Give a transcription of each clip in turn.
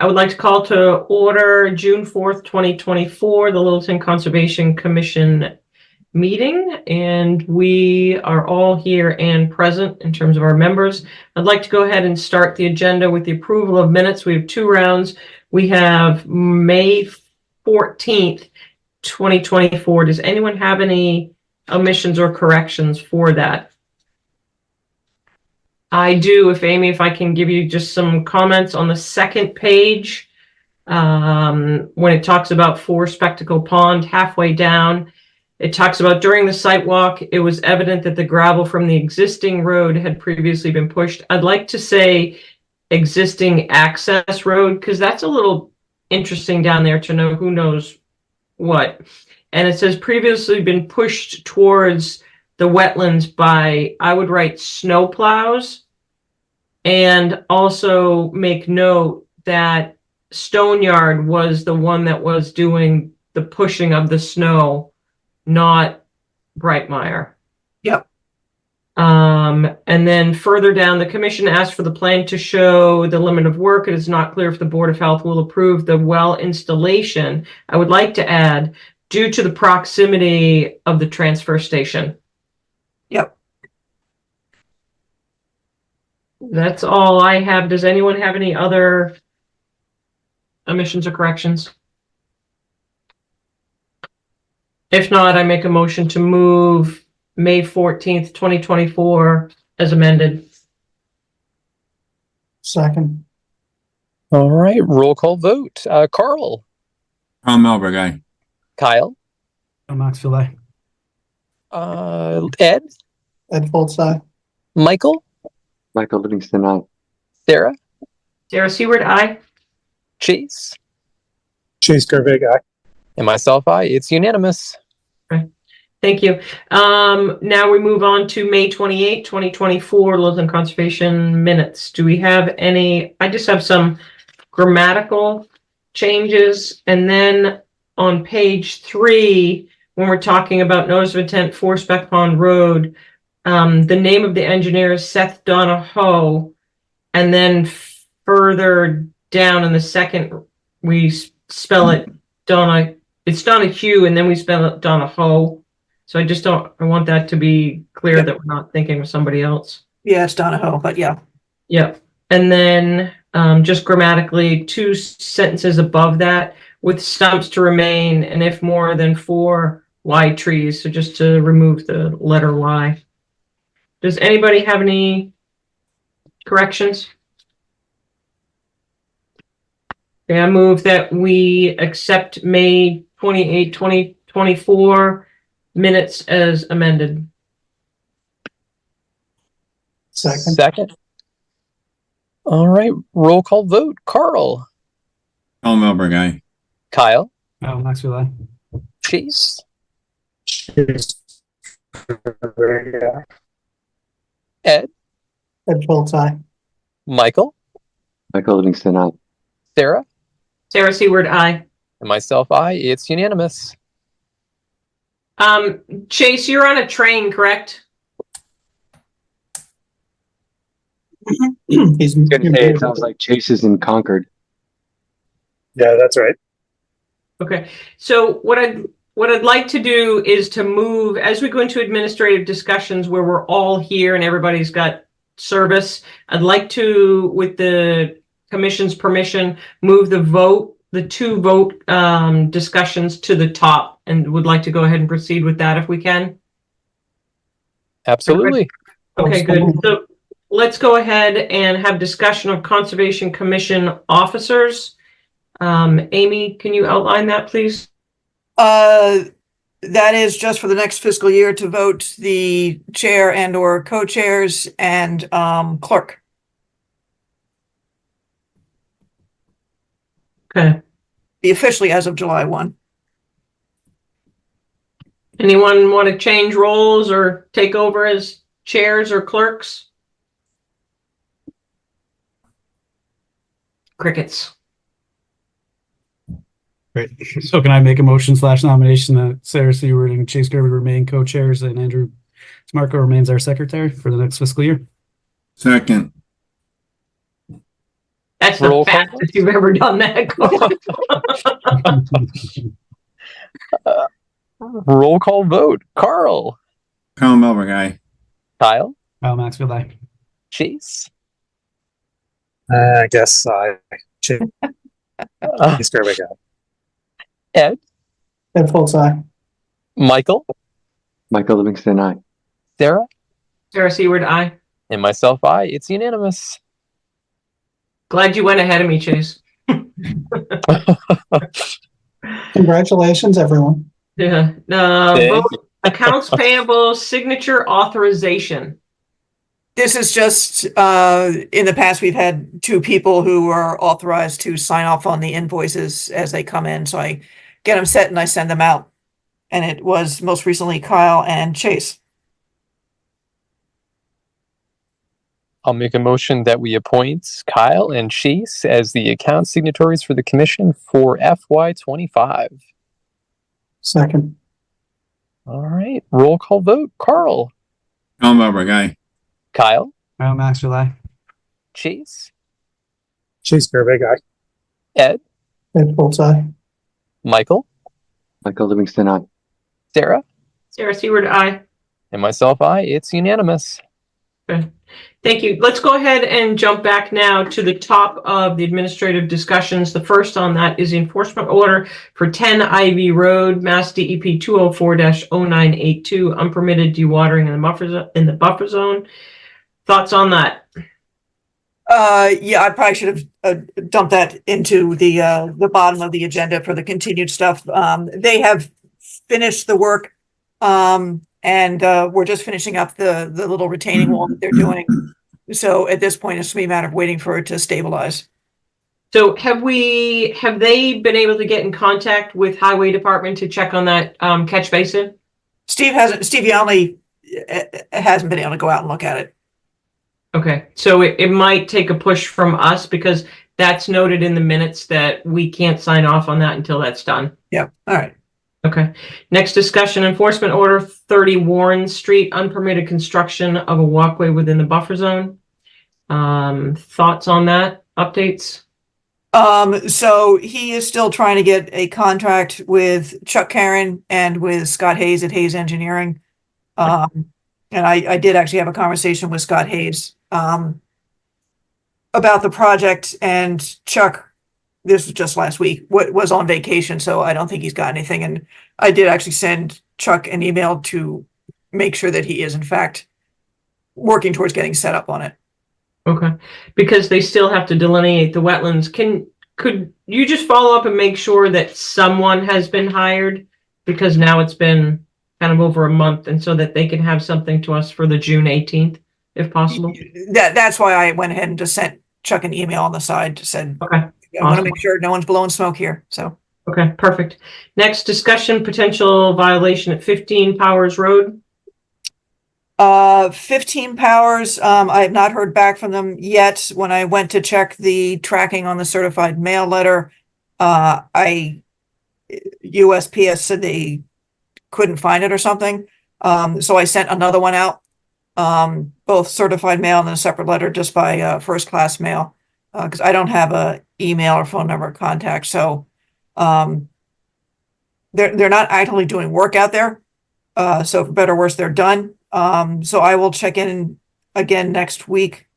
I would like to call to order June 4th, 2024, the Littleton Conservation Commission meeting, and we are all here and present in terms of our members. I'd like to go ahead and start the agenda with the approval of minutes. We have two rounds. We have May 14th, 2024. Does anyone have any omissions or corrections for that? I do. If I can give you just some comments on the second page, when it talks about 4 Spectacle Pond, halfway down, it talks about during the site walk, it was evident that the gravel from the existing road had previously been pushed. I'd like to say existing access road, because that's a little interesting down there to know who knows what. And it says previously been pushed towards the wetlands by, I would write, snow plows, and also make note that Stoneyard was the one that was doing the pushing of the snow, not Brightmeyer. Yep. And then further down, the commission asked for the plan to show the limit of work. It is not clear if the Board of Health will approve the well installation. I would like to add, due to the proximity of the transfer station. Yep. That's all I have. Does anyone have any other omissions or corrections? If not, I make a motion to move May 14th, 2024 as amended. Second. All right, roll call vote. Carl. Carl Melberg, aye. Kyle. Maxfield, aye. Ed. Ed Foltz, aye. Michael. Michael Livingston, aye. Sarah. Sarah Seward, aye. Chase. Chase Gervig, aye. And myself, aye. It's unanimous. Thank you. Now we move on to May 28, 2024, Littleton Conservation minutes. Do we have any? I just have some grammatical changes. And then on page 3, when we're talking about notice of intent for Spec Pond Road, the name of the engineer is Seth Donahoe. And then further down in the second, we spell it it's Donahue, and then we spell it Donahoe. So I want that to be clear that we're not thinking of somebody else. Yeah, it's Donahoe, but yeah. Yep. And then just grammatically, 2 sentences above that, with stumps to remain, and if more than 4 Y trees. So just to remove the letter Y. Does anybody have any corrections? Okay, I move that we accept May 28, 2024 minutes as amended. Second. All right, roll call vote. Carl. Carl Melberg, aye. Kyle. Oh, Maxfield, aye. Chase. Chase Gervig, aye. Ed. Ed Foltz, aye. Michael. Michael Livingston, aye. Sarah. Sarah Seward, aye. And myself, aye. It's unanimous. Chase, you're on a train, correct? He's gonna say it sounds like Chase is in Concord. Yeah, that's right. Okay. So what I'd like to do is to move, as we go into administrative discussions where we're all here and everybody's got service, I'd like to, with the commission's permission, move the 2 vote discussions to the top, and would like to go ahead and proceed with that if we can. Absolutely. Okay, good. So let's go ahead and have discussion of Conservation Commission officers. Amy, can you outline that, please? That is just for the next fiscal year to vote the chair and or co-chairs and clerk. Okay. Be officially as of July 1. Anyone want to change roles or take over as chairs or clerks? Crickets. Great. So can I make a motion / nomination that Sarah Seward and Chase Gervig remain co-chairs and Andrew Smarko remains our secretary for the next fiscal year? Second. That's the Roll call fastest you've ever done that. Roll call vote. Carl, Carl Melberg, aye. Kyle, Kyle Maxfield, aye. Chase, I guess I Chase Gerwig guy. Ed, Ed Foltz, aye. Michael, Michael Livingston, aye. Sarah, Sarah Seward, aye. and myself, I. It's unanimous. Glad you went ahead of me, Chase. Congratulations, everyone. Yeah. Thank Vote accounts payable signature authorization. This is just, in the past, we've had two people who are authorized to sign off on the invoices as they come in. So I get them set and I send them out. And it was most recently Kyle and Chase. I'll make a motion that we appoint Kyle and Chase as the account signatories for the commission for FY25. Second. All right. Roll call vote. Carl, Carl Melberg, aye. Kyle, Kyle Maxfield, aye. Chase, Chase Gerwig, aye. Ed, Ed Foltz, aye. Michael, Michael Livingston, aye. Sarah, Sarah Seward, aye. and myself, I. It's unanimous. Okay. Thank you. Let's go ahead and jump back now to the top of the administrative discussions. The first on that is the enforcement order for 10 Ivy Road, Mass DEP 204-0982, unpermitted dewatering in the buffer zone. Thoughts on that? Yeah, I probably should have dumped that into the bottom of the agenda for the continued stuff. They have finished the work. And we're just finishing up the little retaining wall that they're doing. So at this point, it's a matter of waiting for it to stabilize. So have they been able to get in contact with Highway Department to check on that catch basin? Steve Yonley hasn't been able to go out and look at it. Okay, so it might take a push from us because that's noted in the minutes that we can't sign off on that until that's done. Yeah, all right. Okay. Next discussion, enforcement order 30 Warren Street, unpermitted construction of a walkway within the buffer zone. Thoughts on that? Updates? So he is still trying to get a contract with Chuck Karen and with Scott Hayes at Hayes Engineering. And I did actually have a conversation with Scott Hayes about the project, and Chuck, this was just last week, was on vacation, so I don't think he's got anything. And I did actually send Chuck an email to make sure that he is in fact working towards getting set up on it. Okay, because they still have to delineate the wetlands. Could you just follow up and make sure that someone has been hired? Because now it's been kind of over a month, and so that they can have something to us for the June 18th, if possible. That's why I went ahead and just sent Chuck an email on the side to said, Okay. I want to Awesome. make sure no one's blowing smoke here. So Okay, perfect. Next discussion, potential violation at 15 Powers Road. 15 Powers, I have not heard back from them yet. When I went to check the tracking on the certified mail letter, USPS said they couldn't find it or something. So I sent another one out, both certified mail and a separate letter just by first class mail, because I don't have a email or phone number contact. So they're not actively doing work out there. So for better or worse, they're done. So I will check in again next week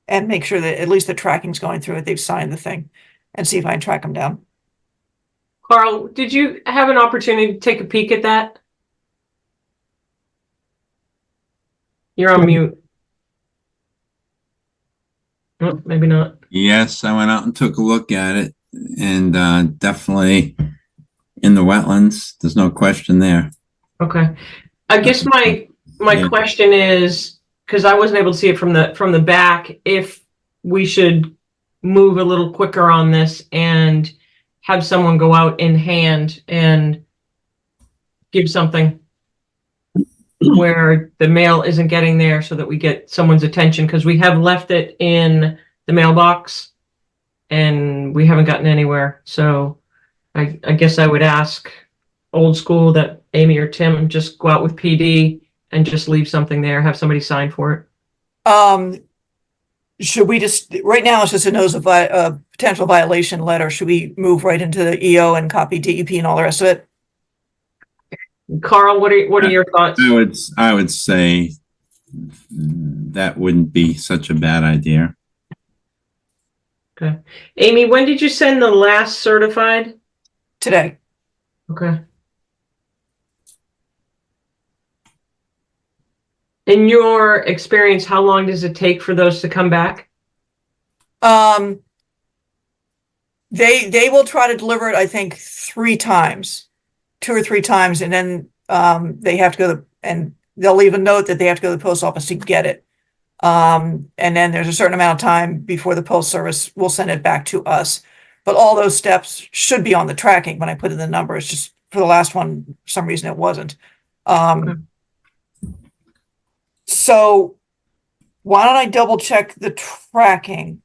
and make sure that at least the tracking's going through it. They've signed the thing and see if I can track them down. Carl, did you have an opportunity to take a peek at that? You're on mute. Oh, maybe not. Yes, I went out and took a look at it, and definitely in the wetlands. There's no question there. Okay. I guess my Yeah. question is, because I wasn't able to see it from the back, if we should move a little quicker on this and have someone go out in hand and give something where the mail isn't getting there so that we get someone's attention, because we have left it in the mailbox and we haven't gotten anywhere. So I guess I would ask old school that Amy or Tim just go out with PD and just leave something there, have somebody sign for it. should we just, right now it's just a notice of potential violation letter. Should we move right into the EO and copy DEP and all the rest of it? Carl, what are your thoughts? I would say that wouldn't be such a bad idea. Okay. Amy, when did you send the last certified? Today. Okay. In your experience, how long does it take for those to come back? They will try to deliver it, I think, 3 times, 2 or 3 times, and then they have to go and they'll leave a note that they have to go to the post office to get it. And then there's a certain amount of time before the post service will send it back to us. But all those steps should be on the tracking when I put in the number. It's just for the last one, for some reason it wasn't. So why don't I double check the tracking?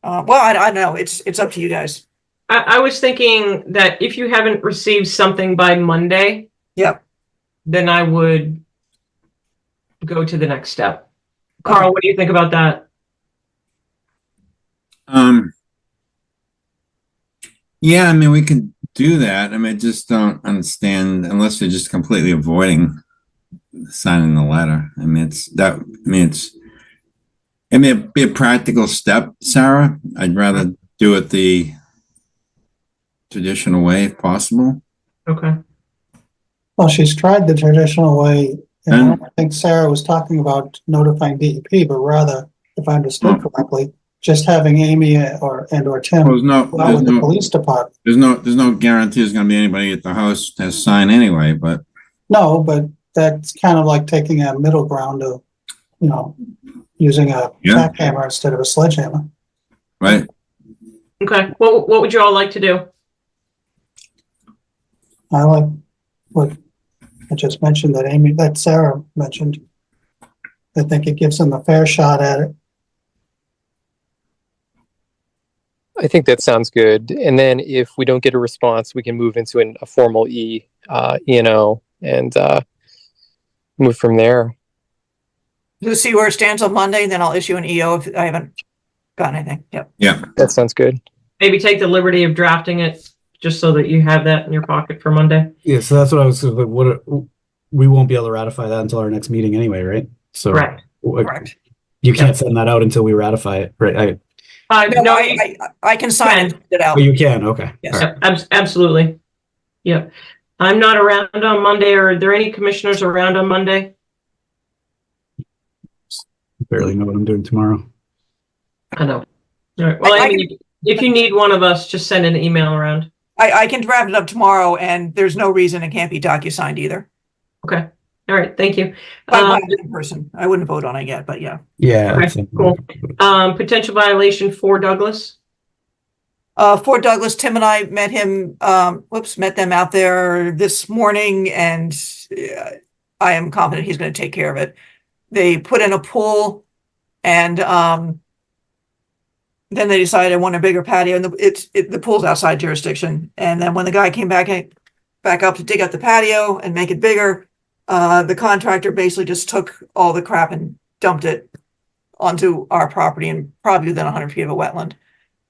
Well, I don't know. It's up to you guys. I was thinking that if you haven't received something by Monday, Yep. then I would go to the next step. Carl, what do you think about that? Yeah, I mean, we can do that. I mean, I just don't understand unless they're just completely avoiding signing the letter. I mean, it'd be a practical step, Sarah. I'd rather do it the traditional way if possible. Okay. Well, she's tried the traditional way, and I don't think Sarah was talking about notifying DEP, but rather, if I understood correctly, just having Amy or Tim Well, go out with the police department. there's no guarantee there's going to be anybody at the house to sign anyway, but No, but that's kind of like taking a middle ground of, using a jackhammer instead of a sledgehammer. right. Okay. What would you all like to do? I like what I just mentioned that Sarah mentioned. I think it gives them a fair shot at it. I think that sounds good. And then if we don't get a response, we can move into a formal E&O and move from there. Just see where it stands on Monday, then I'll issue an EO if I haven't got anything. Yep. Yeah. That sounds good. Maybe take the liberty of drafting it just so that you have that in your pocket for Monday. Yeah, so that's what I was. We won't be able to ratify that until our next meeting anyway, right? So Correct. Correct. You can't send that out until we ratify it, right? No, I can sign and send it out. Oh, you can. Okay. Yes. All right. Absolutely. Yep. I'm not around on Monday. Are there any commissioners around on Monday? Barely know what I'm doing tomorrow. I know. All right. Well, Amy, if you need one of us, just send an email around. I can draft it up tomorrow, and there's no reason it can't be DocuSigned either. Okay. All right. Thank you. In person. I wouldn't vote on it yet, but yeah. Yeah. Okay, cool. Potential violation for Douglas. For Douglas, Tim and I met them out there this morning, and I am confident he's going to take care of it. They put in a pool, and then they decided they want a bigger patio, and the pool's outside jurisdiction. And then when the guy came back up to dig up the patio and make it bigger, the contractor basically just took all the crap and dumped it onto our property and probably within 100 feet of a wetland.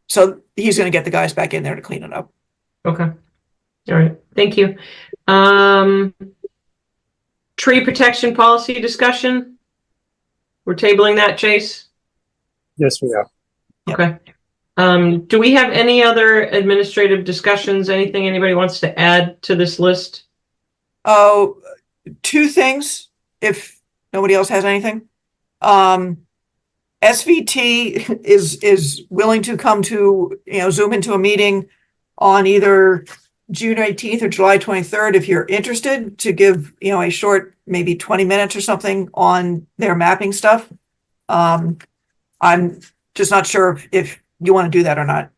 So he's going to get the guys back in there to clean it up. Okay. All right. Thank you. Tree protection policy discussion. We're tabling that, Chase? Yes, we are. Okay. Do we have any other administrative discussions? Anything anybody wants to add to this list? Oh, 2 things, if nobody else has anything. SVT is willing to come to, Zoom into a meeting on either June 18th or July 23rd, if you're interested, to give, a short, maybe 20 minutes or something on their mapping stuff. I'm just not sure if you want to do that or not.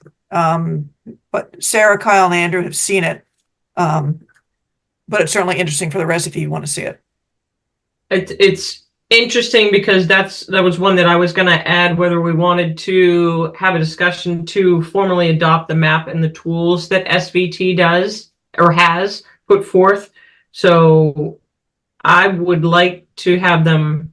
But Sarah, Kyle, and Andrew have seen it. But it's certainly interesting for the rest if you want to see it. It's interesting because that was one that I was going to add, whether we wanted to have a discussion to formally adopt the map and the tools that SVT does or has put forth. So I would like to have them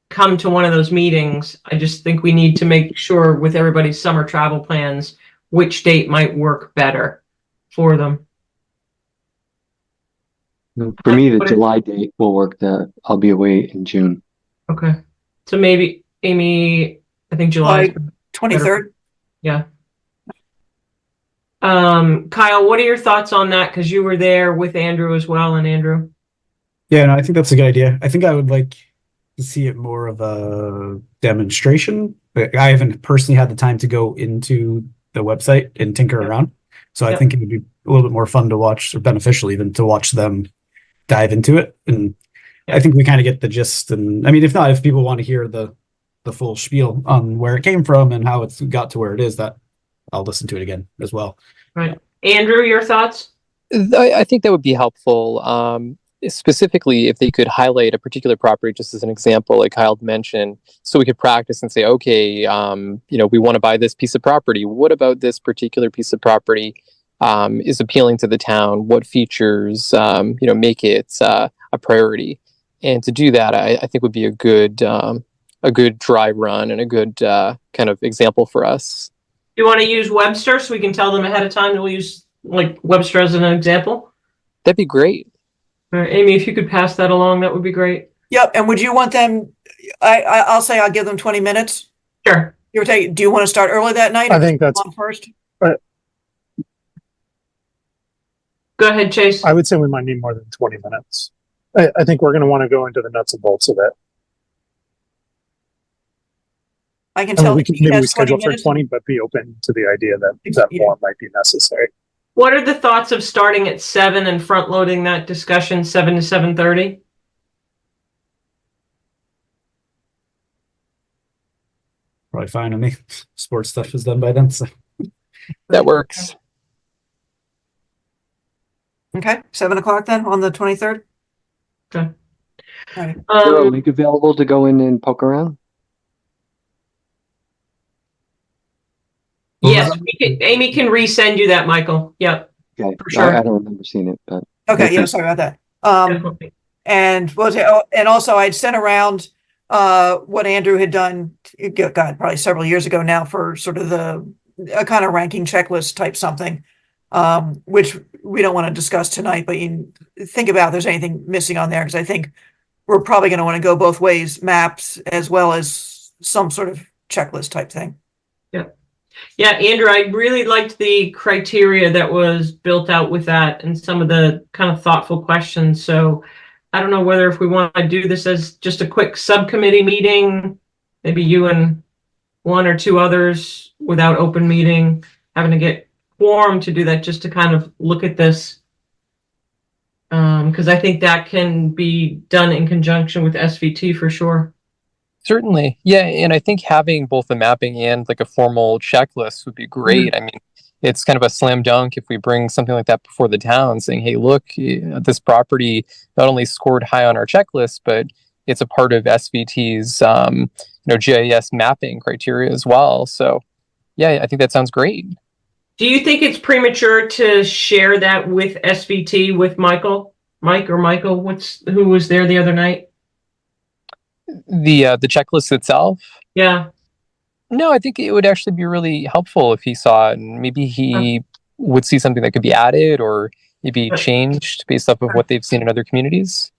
come to one of those meetings. I just think we need to make sure with everybody's summer travel plans, which date might work better for them. For me, the What is- July date will work. I'll be away in June. Okay. So maybe Amy, I think July. July 23rd. Yeah. Kyle, what are your thoughts on that? Because you were there with Andrew as well, and Andrew. Yeah, no, I think that's a good idea. I think I would like to see it more of a demonstration. I haven't personally had the time to go into the website and tinker around. So I think it would be a little bit more fun to watch, or beneficial even, to watch them dive into it. And I think we kind of get the gist. And I mean, if not, if people want to hear the full spiel on where it came from and how it's got to where it is, that I'll listen to it again as well. Right. Andrew, your thoughts? I think that would be helpful. Specifically, if they could highlight a particular property, just as an example, like Kyle mentioned, so we could practice and say, okay, we want to buy this piece of property. What about this particular piece of property is appealing to the town? What features, make it a priority? And to do that, I think would be a good dry run and a good kind of example for us. You want to use Webster so we can tell them ahead of time that we'll use like Webster as an example? That'd be great. All right, Amy, if you could pass that along, that would be great. Yep. And would you want them? I'll say I'll give them 20 minutes. Sure. Do you want to start early that night? I think that's, on first. Go ahead, Chase. I would say we might need more than 20 minutes. I think we're going to want to go into the nuts and bolts of it. I can I mean, tell we that can he maybe we has 20 schedule for minutes. 20, but be open to the idea that that Yeah. more might be necessary. What are the thoughts of starting at 7 and front loading that discussion 7 to 7:30? Probably fine with me. Sports stuff is done by then. So That works. Okay. 7 o'clock then on the 23rd. Okay. All right. Is there a link available to go in and poke around? Yes, Amy can resend you that, Michael. Yep. Okay. For sure. I don't remember seeing it, but Okay. Yeah. Sorry about that. Definitely. And and also I'd sent around what Andrew had done, God, probably several years ago now, for sort of a kind of ranking checklist type something, which we don't want to discuss tonight, but you think about if there's anything missing on there, because I think we're probably going to want to go both ways, maps as well as some sort of checklist type thing. Yeah, Andrew, I really liked the criteria that was built out with that and some of the kind of thoughtful questions. So I don't know whether if we want to do this as just a quick subcommittee meeting, maybe you and one or two others without open meeting, having to get quorum to do that, just to kind of look at this. Because I think that can be done in conjunction with SVT for sure. Certainly. Yeah. And I think having both the mapping and like a formal checklist would be great. I mean, it's kind of a slam dunk if we bring something like that before the town saying, hey, look, this property not only scored high on our checklist, but it's a part of SVT's, GIS mapping criteria as well. So yeah, I think that sounds great. Do you think it's premature to share that with SVT with Michael? Mike or Michael? Who was there the other night? The checklist itself? Yeah. No, I think it would actually be really helpful if he saw it, and maybe he would see something that could be added or maybe changed based off of what they've seen in other communities.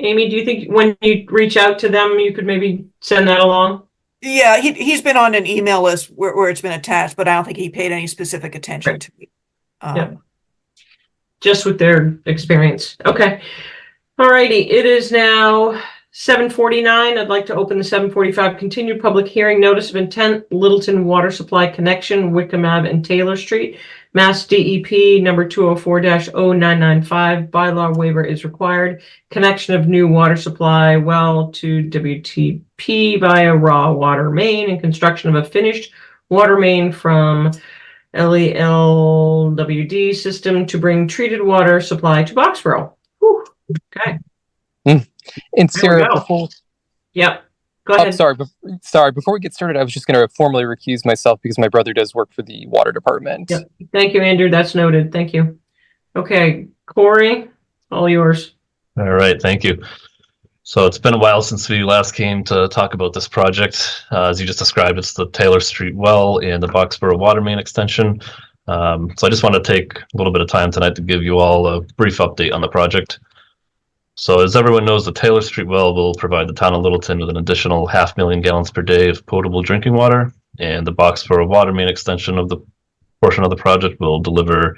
Amy, do you think when you reach out to them, you could maybe send that along? Yeah, he's been on an email list where it's been attached, but I don't think he paid any specific attention to it. Yeah. Just with their experience. Okay. All righty. It is now 7:49. I'd like to open the 7:45 continued public hearing notice of intent, Littleton Water Supply Connection, Wickham Ave and Taylor Street. Mass DEP number 204-0995. Bylaw waiver is required. Connection of new water supply well to WTP via raw water main and construction of a finished water main from LELWD system to bring treated water supply to Boxborough. Whew. Okay. And Sarah, go. Yep. Go ahead. Sorry. Before we get started, I was just going to formally recuse myself because my brother does work for the water department. Yep. Thank you, Andrew. That's noted. Thank you. Okay, Corey, all yours. All right, thank you. So it's been a while since we last came to talk about this project. As you just described, it's the Taylor Street well and the Boxborough water main extension. So I just want to take a little bit of time tonight to give you all a brief update on the project. So as everyone knows, the Taylor Street well will provide the town of Littleton with an additional 500,000 gallons per day of potable drinking water, and the Boxborough water main extension of the portion of the project will deliver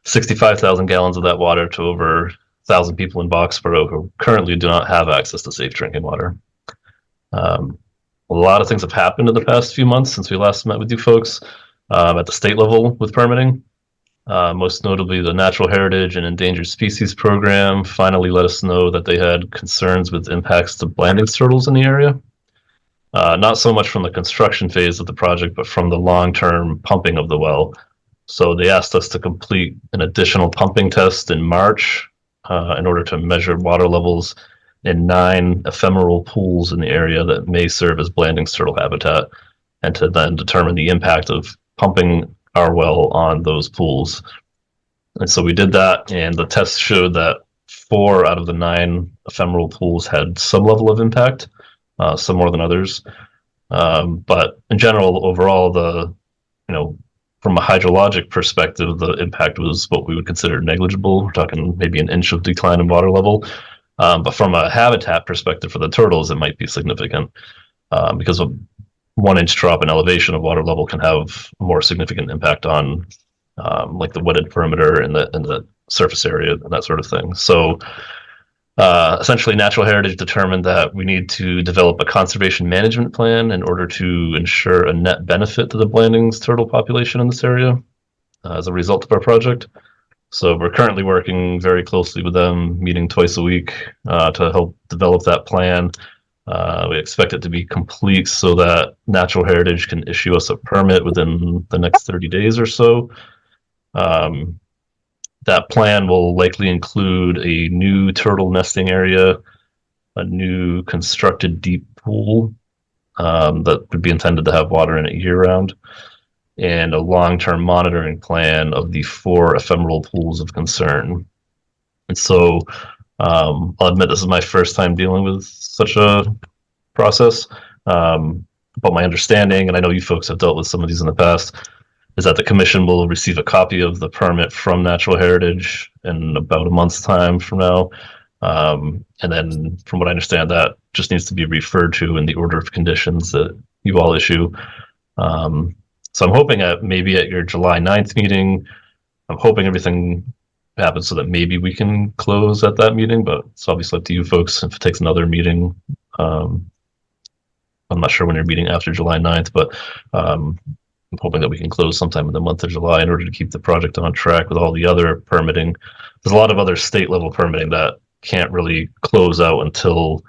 65,000 gallons of that water to over 1,000 people in Boxborough who currently do not have access to safe drinking water. A lot of things have happened in the past few months since we last met with you folks at the state level with permitting. Most notably, the Natural Heritage and Endangered Species Program finally let us know that they had concerns with impacts to Blandings turtles in the area. Not so much from the construction phase of the project, but from the long-term pumping of the well. So they asked us to complete an additional pumping test in March in order to measure water levels in 9 ephemeral pools in the area that may serve as Blandings turtle habitat, and to then determine the impact of pumping our well on those pools. And so we did that, and the test showed that 4 out of the 9 ephemeral pools had some level of impact, some more than others. But in general, overall, from a hydrologic perspective, the impact was what we would consider negligible. We're talking maybe an inch of decline in water level. But from a habitat perspective for the turtles, it might be significant because a 1 inch drop in elevation of water level can have a more significant impact on like the wetted perimeter and the surface area and that sort of thing. So essentially, Natural Heritage determined that we need to develop a conservation management plan in order to ensure a net benefit to the Blandings turtle population in this area as a result of our project. So we're currently working very closely with them, meeting twice a week to help develop that plan. We expect it to be complete so that Natural Heritage can issue us a permit within the next 30 days or so. That plan will likely include a new turtle nesting area, a new constructed deep pool that would be intended to have water in it year-round, and a long-term monitoring plan of the 4 ephemeral pools of concern. And so I'll admit this is my first time dealing with such a process, but my understanding, and I know you folks have dealt with some of these in the past, is that the commission will receive a copy of the permit from Natural Heritage in about a month's time from now. And then from what I understand, that just needs to be referred to in the order of conditions that you all issue. So I'm hoping maybe at your July 9th meeting, I'm hoping everything happens so that maybe we can close at that meeting, but it's obviously up to you folks if it takes another meeting. I'm not sure when you're meeting after July 9th, but I'm hoping that we can close sometime in the month of July in order to keep the project on track with all the other permitting. There's a lot of other state level permitting that can't really close out until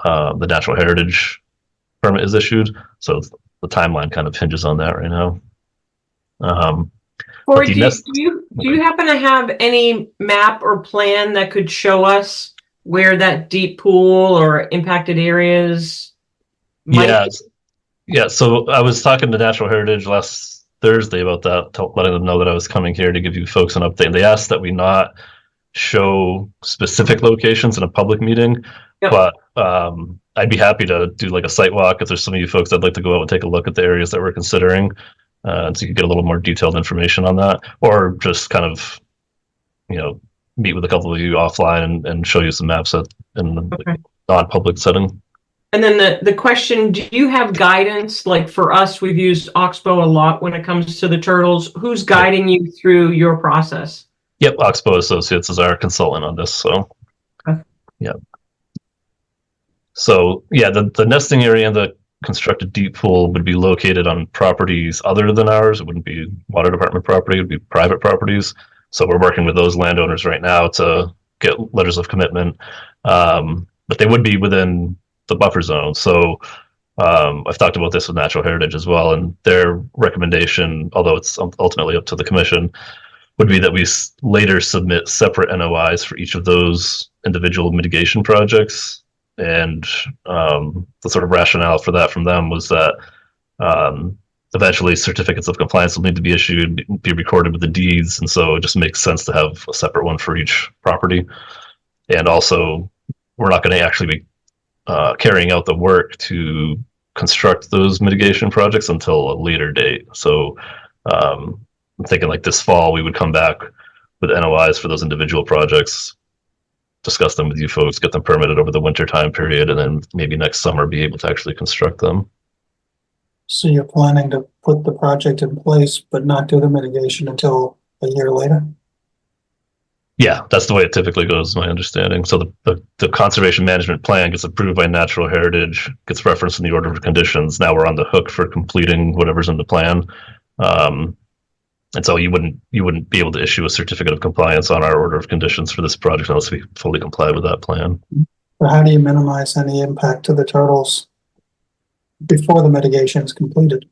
the Natural Heritage permit is issued. So the timeline kind of hinges on that right now. Corey, do you happen to have any map or plan that could show us where that deep pool or impacted areas might be? Yeah, so I was talking to Natural Heritage last Thursday about that, letting them know that I was coming here to give you folks an update. They asked that we not show specific locations in a public meeting, Yep. but I'd be happy to do like a site walk if there's some of you folks that'd like to go out and take a look at the areas that we're considering, so you can get a little more detailed information on that, or just kind of, meet with a couple of you offline and show you some maps in a non-public setting. And then the question, do you have guidance? Like for us, we've used Oxbow a lot when it comes to the turtles. Who's guiding you through your process? Yep, Oxbow Associates is our consultant on this. So, Okay. Yeah. So, yeah, the nesting area and the constructed deep pool would be located on properties other than ours. It wouldn't be water department property. It would be private properties. So we're working with those landowners right now to get letters of commitment. But they would be within the buffer zone. So I've talked about this with Natural Heritage as well, and their recommendation, although it's ultimately up to the commission, would be that we later submit separate NOIs for each of those individual mitigation projects. And the sort of rationale for that from them was that eventually certificates of compliance will need to be issued, be recorded with the deeds, and so it just makes sense to have a separate one for each property. And also, we're not going to actually be carrying out the work to construct those mitigation projects until a later date. So I'm thinking like this fall, we would come back with NOIs for those individual projects, discuss them with you folks, get them permitted over the winter time period, and then maybe next summer be able to actually construct them. So you're planning to put the project in place, but not do the mitigation until a year later? Yeah, that's the way it typically goes, is my understanding. So the conservation management plan gets approved by Natural Heritage, gets referenced in the order of conditions. Now we're on the hook for completing whatever's in the plan. And so you wouldn't be able to issue a certificate of compliance on our order of conditions for this project unless we fully comply with that plan. But how do you minimize any impact to the turtles before the mitigation is completed?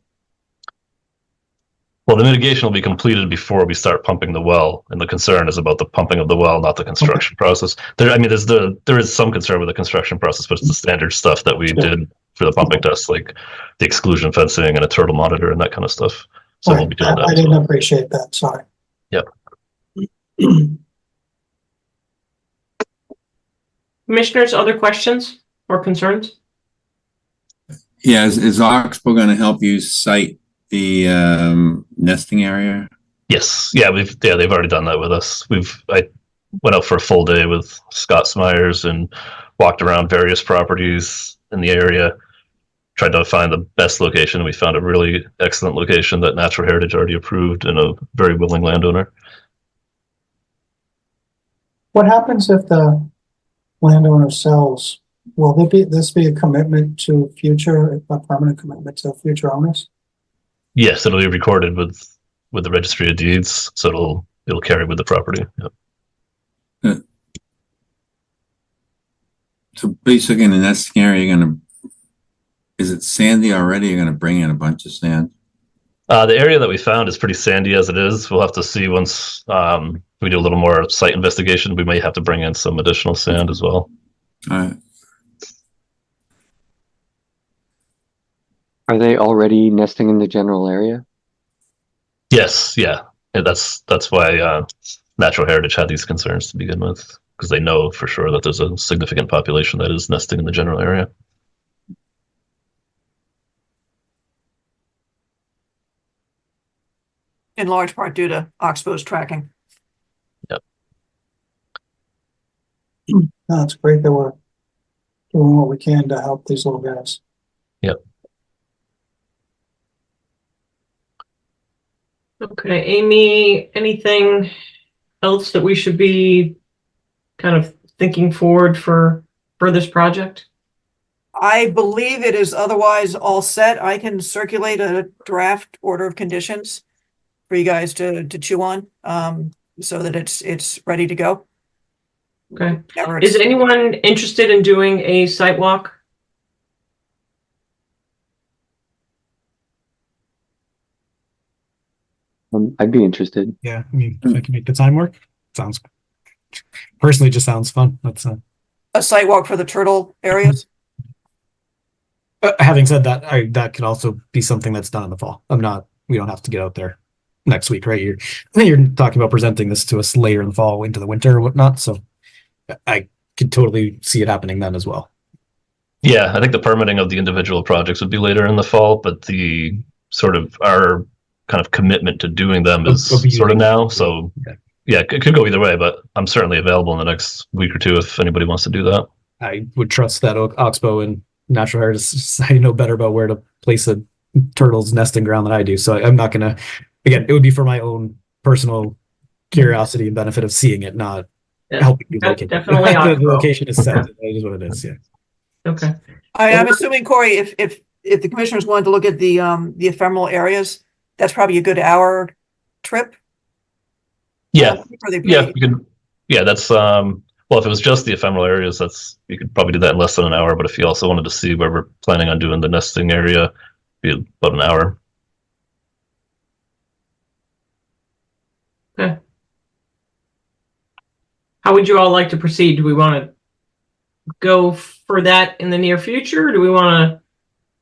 Well, the mitigation will be completed before we start pumping the well, and the concern is about the pumping of the well, not the construction process. There is some concern with the construction process, but it's the standard stuff that we did for the pumping test, like the exclusion fencing and a turtle monitor and that kind of stuff. So Right. we'll be doing that I as didn't well. appreciate that, sorry. Yep. Commissioners, other questions or concerns? Yeah, is Oxbow going to help you cite the nesting area? Yes, yeah, they've already done that with us. I went out for a full day with Scott Smyers and walked around various properties in the area, tried to find the best location. We found a really excellent location that Natural Heritage already approved and a very willing landowner. What happens if the landowner sells? Will this be a commitment to a permanent commitment to future owners? Yes, it'll be recorded with the Registry of Deeds, so it'll carry with the property. Yep. So basically in the nesting area, is it sandy already? You're going to bring in a bunch of sand? The area that we found is pretty sandy as it is. We'll have to see once we do a little more site investigation. We may have to bring in some additional sand as well. All right. Are they already nesting in the general area? Yes, yeah. And that's why Natural Heritage had these concerns to begin with, because they know for sure that there's a significant population that is nesting in the general area. In large part due to Oxbow's tracking. Yep. No, it's great that we're doing what we can to help these little guys. Yep. Okay, Amy, anything else that we should be kind of thinking forward for this project? I believe it is otherwise all set. I can circulate a draft order of conditions for you guys to chew on, so that it's ready to go. Okay. Whenever Is it's- anyone interested in doing a site walk? I'd be interested. Yeah, I mean, if I can make the time work, sounds personally just sounds fun. That's a site walk for the turtle areas? having said that, that could also be something that's done in the fall. We don't have to get out there next week, right? You're talking about presenting this to us later in the fall, into the winter or whatnot. So I could totally see it happening then as well. Yeah, I think the permitting of the individual projects would be later in the fall, but the sort of our kind of commitment to doing them is sort of now. So yeah, it could go either way, but I'm certainly available in the next week or two if anybody wants to do that. I would trust that Oxbow and Natural Heritage Society know better about where to place a turtle's nesting ground than I do. So I'm not going to, again, it would be for my own personal curiosity and benefit of seeing it, not helping you locate. Definitely the Oxbow. location is set. It is what it is. Yeah. Okay. I'm assuming, Corey, if the commissioners wanted to look at the ephemeral areas, that's probably a good hour trip. Yeah, Or they yeah, you could. Yeah, that's well, if it was just the ephemeral areas, you could probably do that in less than an hour. But if you also wanted to see where we're planning on doing the nesting area, it'd be about an hour. Okay. How would you all like to proceed? Do we want to go for that in the near future, or do we want to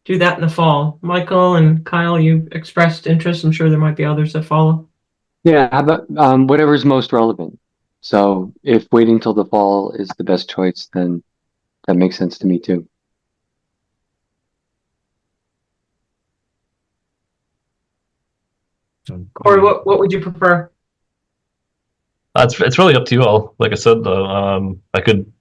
do that in the fall? Michael and Kyle, you expressed interest. I'm sure there might be others that follow. Yeah, how about whatever's most relevant. So if waiting till the fall is the best choice, then that makes sense to me too. So, Corey, what would you prefer? It's really up to you all. Like I said, though, I could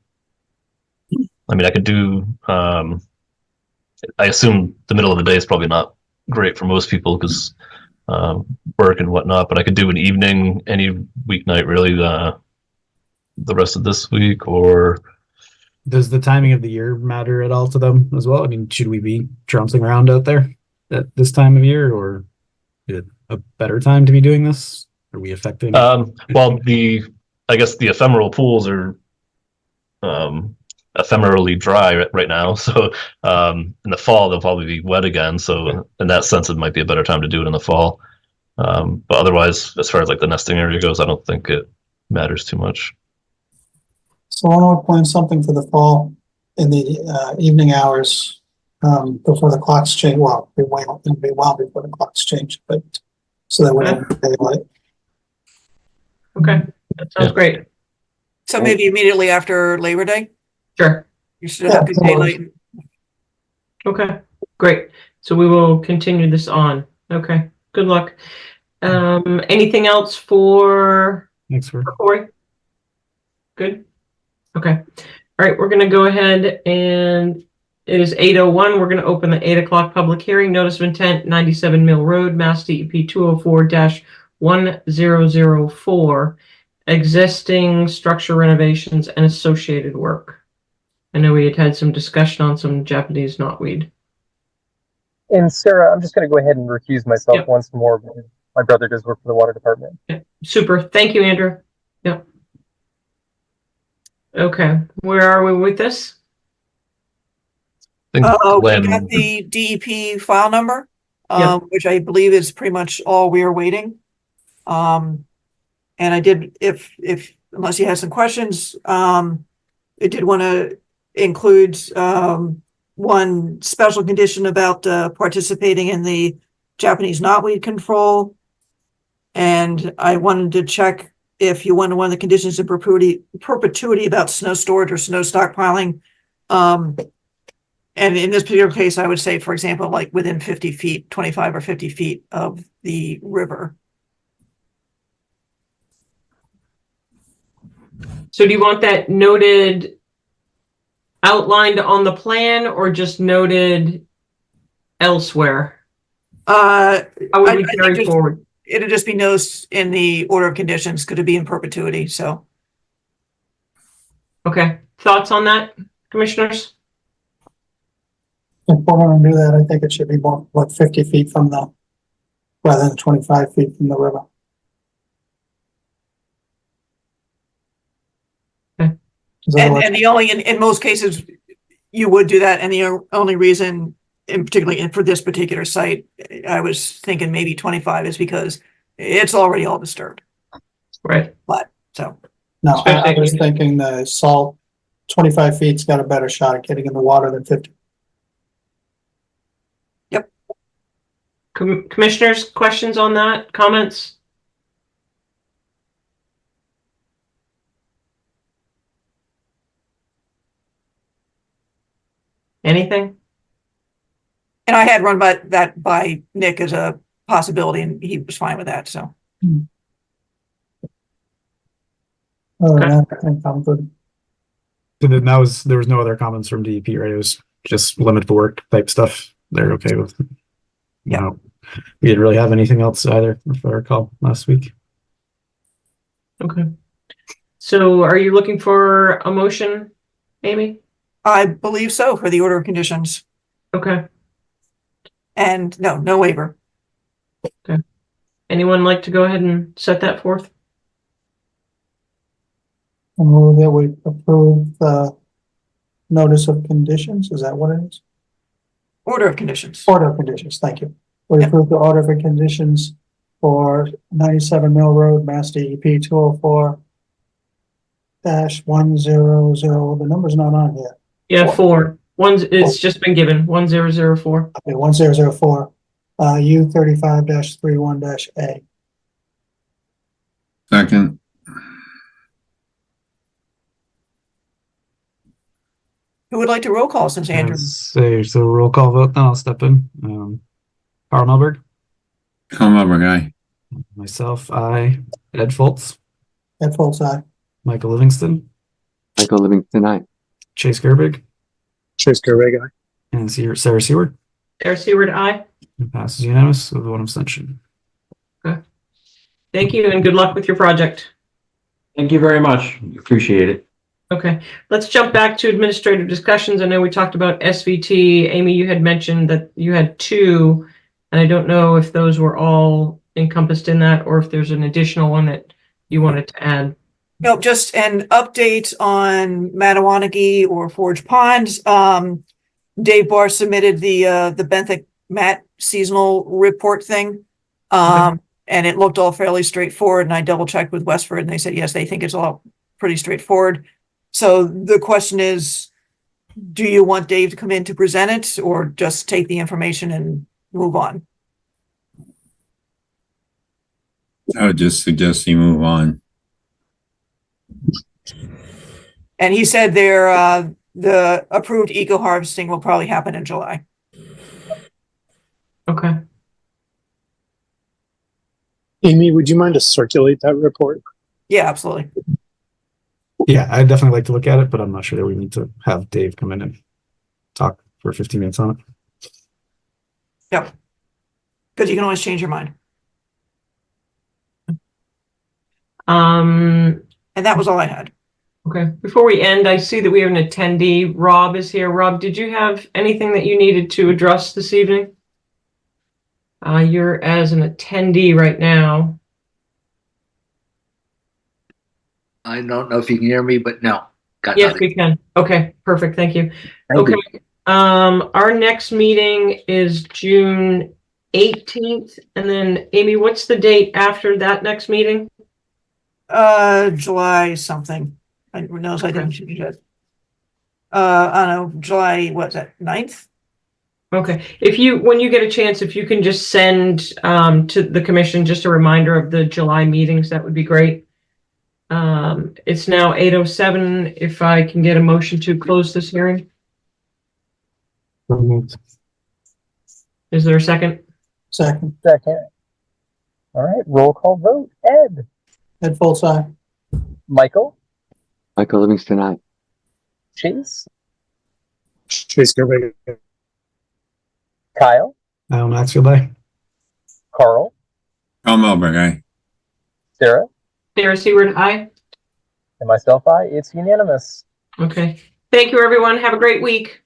do. I assume the middle of the day is probably not great for most people because work and whatnot. But I could do an evening, any weeknight, really. The rest of this week, or does the timing of the year matter at all to them as well? I mean, should we be trouncing around out there at this time of year, or is it a better time to be doing this? Are we affecting? well, I guess the ephemeral pools are ephemerally dry right now. So in the fall they'll probably be wet again. So in that sense, it might be a better time to do it in the fall. But otherwise, as far as like the nesting area goes, I don't think it matters too much. So I would plan something for the fall in the evening hours, before the clocks change. Well, it'll be well before the clocks change, but so that we don't daylight. Okay, that sounds great. So maybe immediately after Labor Day, Sure. you should have good daylight. Okay, great. So we will continue this on. Okay, good luck. Anything else for Thanks for Corey? Good. Okay. All right, we're going to go ahead and it is 8:01. We're going to open the 8 o'clock public hearing. Notice of intent, 97 Mill Road, Mass DEP 204-1004. Existing structure renovations and associated work. I know we had some discussion on some Japanese knotweed. And Sarah, I'm just going to go ahead and recuse myself Yep. once more. My brother does work for the water department. Yeah, super. Thank you, Andrew. Yep. Okay, where are we with this? I think We Glenn- got the DEP file number, Yeah. which I believe is pretty much all we are waiting. And I did, unless you had some questions, I did want to include one special condition about participating in the Japanese knotweed control. And I wanted to check if you wanted one of the conditions of perpetuity about snow storage or snow stockpiling. And in this particular case, I would say, for example, like within 50 feet, 25 or 50 feet of the river. So do you want that noted, outlined on the plan, or just noted elsewhere? How would we I think carry just- forward? It'd just be noticed in the order of conditions, could it be in perpetuity? So Okay, thoughts on that, commissioners? If we're gonna do that, I think it should be more like 50 feet from rather than 25 feet from the river. Okay. 'Cause otherwise- and the only, in most cases, you would do that, and the only reason, in particularly for this particular site, I was thinking maybe 25 is because it's already all disturbed. Right. So No, I Especially- was thinking the salt, 25 feet's got a better shot at getting in the water than 50. Commissioners, questions on that? Comments? Anything? and I had run that by Nick as a possibility, and he was fine with that. So Other than that, I think I'm good. So then there was no other comments from DEP, right? It was just limit the work type stuff. They're okay with. Yeah. No, we didn't really have anything else either, if I recall, last week. Okay. So are you looking for a motion, Amy? I believe so for the order of conditions, Okay. and no waiver. Anyone like to go ahead and set that forth? And move that we approve the notice of conditions, is that what it is? Order of conditions. Order of conditions, thank you. We Yep. approve the order of conditions for 97 Mill Road, Mass DEP 204-100, the number's not on here. Yeah, 4. It's just been given, 1004. Okay, 1004, U 35-31-A. Second, Who would like to roll call since Andrew? So roll call vote, then I'll step in. Carl Melberg, come over, guy. Myself, I. Ed Foltz, Ed Foltz, aye. Michael Livingston, Michael Livingston, aye. Chase Gerbig, Chase Gervais, aye. and Sarah Seward. Sarah Seward, aye. It passes unanimous with one abstention. Thank you and good luck with your project. Thank you very much. Appreciate it. Okay, let's jump back to administrative discussions. I know we talked about SVT. Amy, you had mentioned that you had two, and I don't know if those were all encompassed in that or if there's an additional one that you wanted to add. Nope, just an update on Mattawanagee or Forge Pond. Dave Barr submitted the benthic mat seasonal report thing. And it looked all fairly straightforward, and I double checked with Westford and they said, yes, they think it's all pretty straightforward. So the question is, do you want Dave to come in to present it or just take the information and move on? I would just suggest you move on. And he said the approved eco harvesting will probably happen in July. Okay. Amy, would you mind to circulate that report? Yeah, absolutely. Yeah, I'd definitely like to look at it, but I'm not sure that we need to have Dave come in and talk for 15 minutes on it. Yep. Because you can always change your mind. And that was all I had. Okay, before we end, I see that we have an attendee. Rob is here. Rob, did you have anything that you needed to address this evening? You're as an attendee right now. I don't know if you can hear me, but no. Got Yes, nothing. we can. Okay, perfect. Thank you. Thank you. Okay. Our next meeting is June 18th. And then Amy, what's the date after that next meeting? July something. I knows I didn't change it. I don't know, July, what's that, 9th? Okay, if you, when you get a chance, if you can just send to the commission just a reminder of the July meetings, that would be great. It's now 8:07. If I can get a motion to close this hearing, is there a second? Second. Second. All right, roll call vote. Ed, Ed Foltz, aye. Michael, Michael Livingston, aye. Chase, Chase Gervais, Kyle, Maxfield, aye. Carl, Carl Melberg, aye. Sarah, Sarah Seward, aye. and myself, I. It's unanimous. Okay, thank you, everyone. Have a great week.